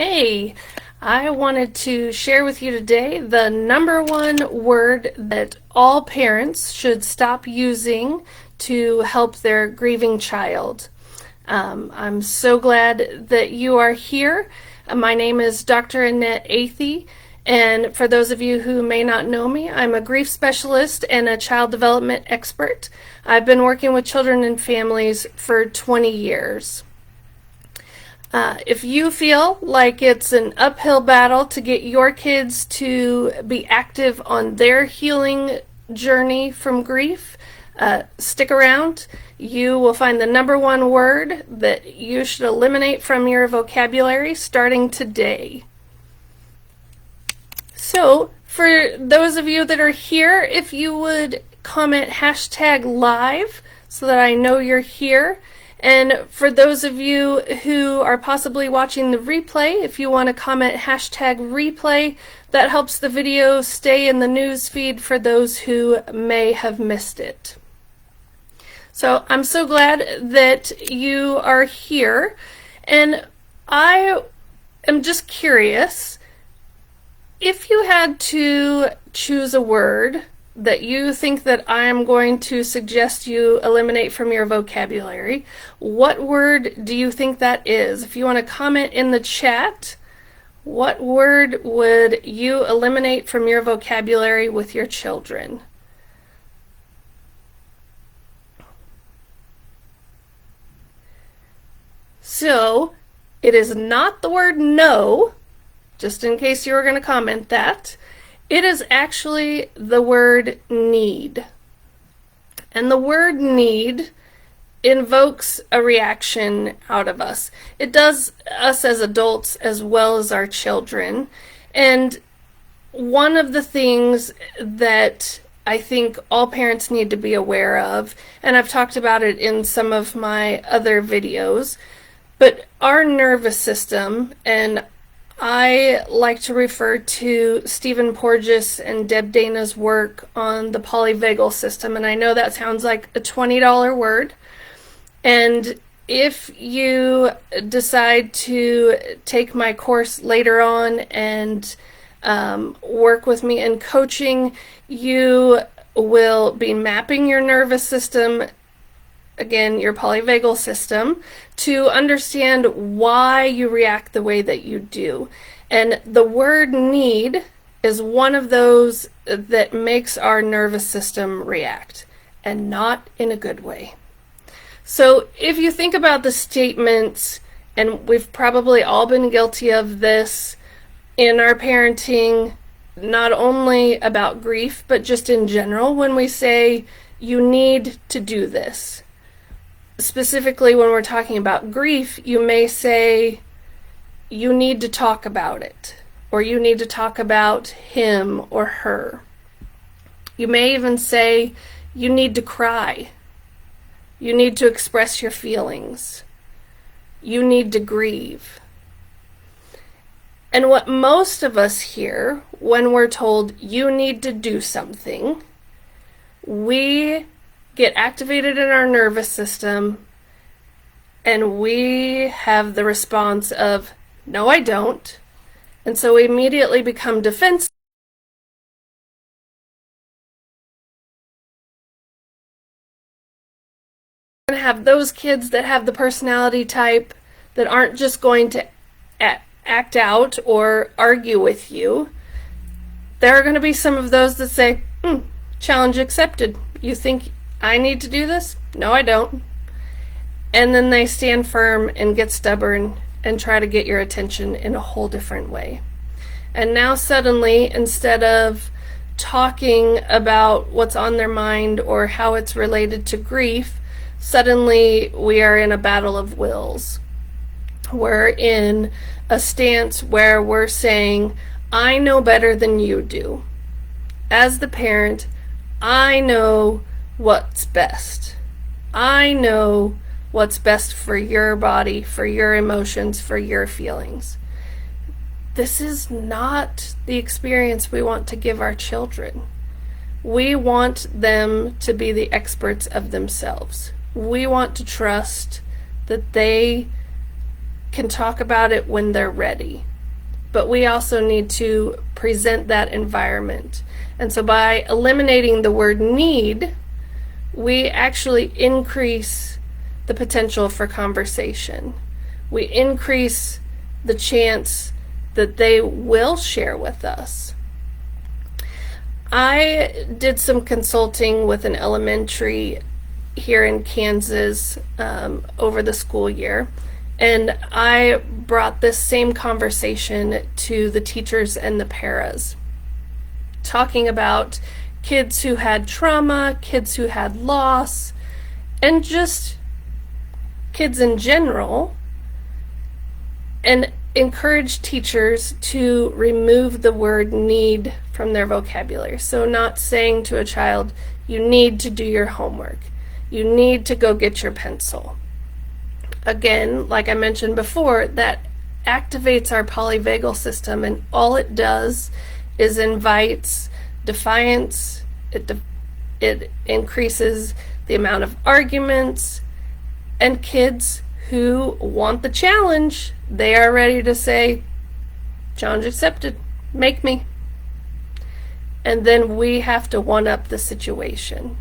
Hey, I wanted to share with you today the number one word that all parents should stop using to help their grieving child. I'm so glad that you are here. My name is Dr. Annette Athey, and for those of you who may not know me, I'm a grief specialist and a child development expert. I've been working with children and families for 20 years. If you feel like it's an uphill battle to get your kids to be active on their healing journey from grief, stick around. You will find the number one word that you should eliminate from your vocabulary starting today. So, for those of you that are here, if you would comment #live so that I know you're here. And for those of you who are possibly watching the replay, if you want to comment #replay, that helps the video stay in the news feed for those who may have missed it. So I'm so glad that you are here, and I am just curious, if you had to choose a word that you think that I'm going to suggest you eliminate from your vocabulary, what word do you think that is? If you want to comment in the chat, what word would you eliminate from your vocabulary with your children? So, it is not the word no, just in case you were going to comment that. It is actually the word need. And the word need invokes a reaction out of us. It does us as adults as well as our children. And one of the things that I think all parents need to be aware of, and I've talked about it in some of my other videos, but our nervous system, and I like to refer to Stephen Porges and Deb Dana's work on the polyvagal system, and I know that sounds like a $20 word. And if you decide to take my course later on and work with me in coaching, you will be mapping your nervous system, again, your polyvagal system, to understand why you react the way that you do. And the word need is one of those that makes our nervous system react, and not in a good way. So if you think about the statements, and we've probably all been guilty of this in our parenting, not only about grief, but just in general, when we say, you need to do this. Specifically, when we're talking about grief, you may say, you need to talk about it, or you need to talk about him or her. You may even say, you need to cry. You need to express your feelings. You need to grieve. And what most of us hear when we're told, you need to do something, we get activated in our nervous system, and we have the response of, no, I don't. And so we immediately become defensive. We're going to have those kids that have the personality type that aren't just going to act out or argue with you. There are going to be some of those that say, challenge accepted. You think I need to do this? No, I don't. And then they stand firm and get stubborn and try to get your attention in a whole different way. And now suddenly, instead of talking about what's on their mind or how it's related to grief, suddenly we are in a battle of wills. We're in a stance where we're saying, I know better than you do. As the parent, I know what's best. I know what's best for your body, for your emotions, for your feelings. This is not the experience we want to give our children. We want them to be the experts of themselves. We want to trust that they can talk about it when they're ready. but we also need to present that environment. And so by eliminating the word need, we actually increase the potential for conversation. We increase the chance that they will share with us. I did some consulting with an elementary here in Kansas over the school year, and I brought this same conversation to the teachers and the paras, talking about kids who had trauma, kids who had loss, and just kids in general, and encourage teachers to remove the word need from their vocabulary. So not saying to a child, you need to do your homework, you need to go get your pencil. Again, like I mentioned before, that activates our polyvagal system, and all it does is invites defiance. It increases the amount of arguments, and kids who want the challenge, they are ready to say, challenge accepted, make me. And then we have to one-up the situation.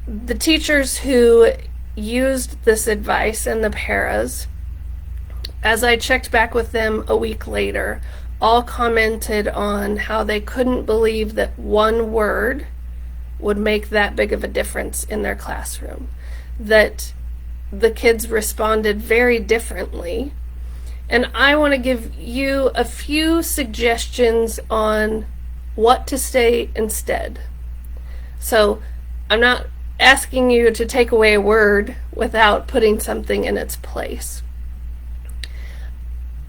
The teachers who used this advice and the paras, as I checked back with them a week later, all commented on how they couldn't believe that one word would make that big of a difference in their classroom, that the kids responded very differently. And I want to give you a few suggestions on what to say instead. So I'm not asking you to take away a word without putting something in its place.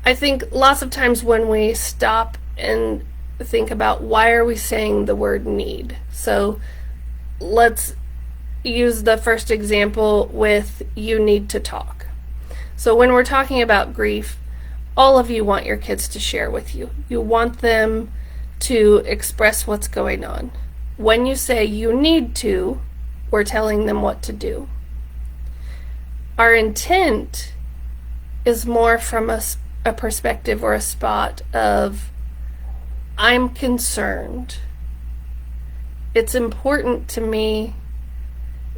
I think lots of times when we stop and think about why are we saying the word need. So let's use the first example with you need to talk. So when we're talking about grief, all of you want your kids to share with you. You want them to express what's going on. When you say you need to, we're telling them what to do. Our intent is more from a perspective or a spot of, I'm concerned. It's important to me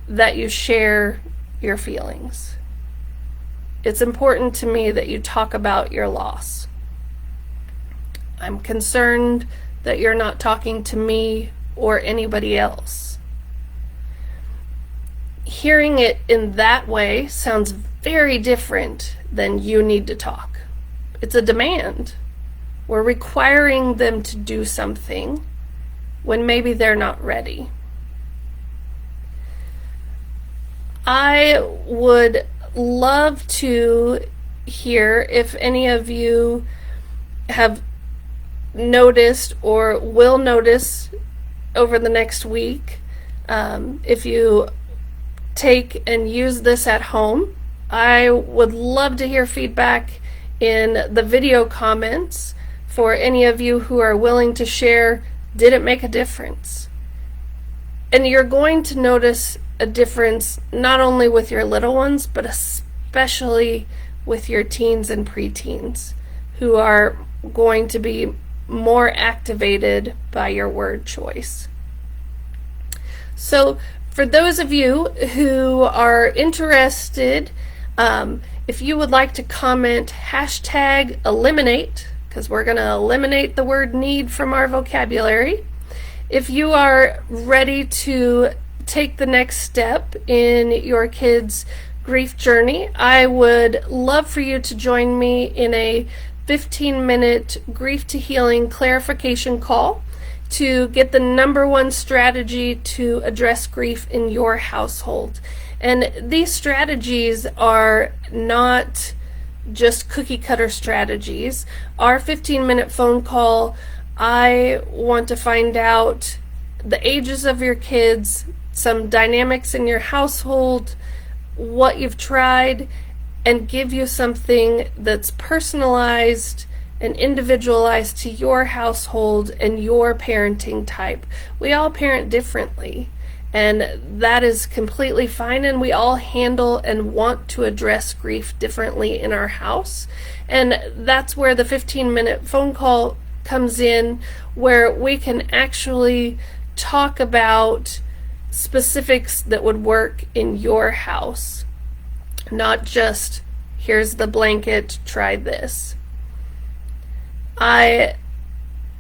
that you share your feelings. It's important to me that you talk about your loss. I'm concerned that you're not talking to me or anybody else. Hearing it in that way sounds very different than you need to talk. It's a demand. We're requiring them to do something when maybe they're not ready. I would love to hear if any of you have noticed or will notice over the next week, if you take and use this at home. I would love to hear feedback in the video comments for any of you who are willing to share, did it make a difference? And you're going to notice a difference not only with your little ones, but especially with your teens and preteens, who are going to be more activated by your word choice. So for those of you who are interested, if you would like to comment #eliminate, because we're going to eliminate the word need from our vocabulary. If you are ready to take the next step in your kids' grief journey, I would love for you to join me in a 15-minute grief to healing clarification call to get the #1 strategy to address grief in your household. And these strategies are not just cookie cutter strategies. Our 15-minute phone call, I want to find out the ages of your kids, some dynamics in your household, what you've tried, and give you something that's personalized and individualized to your household and your parenting type. We all parent differently, And that is completely fine, and we all handle and want to address grief differently in our house. And that's where the 15-minute phone call comes in, where we can actually talk about specifics that would work in your house, not just here's the blanket, try this. I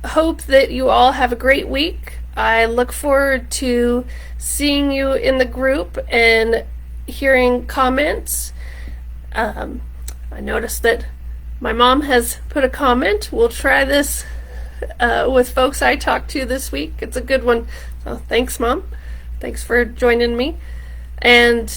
hope that you all have a great week. I look forward to seeing you in the group and hearing comments. I noticed that my mom has put a comment. We'll try this with folks I talked to this week. It's a good one. So thanks, Mom. Thanks for joining me. And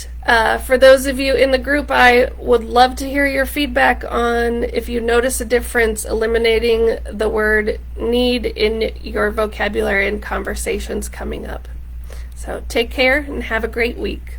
for those of you in the group, I would love to hear your feedback on if you notice a difference eliminating the word need in your vocabulary and conversations coming up. So take care and have a great week.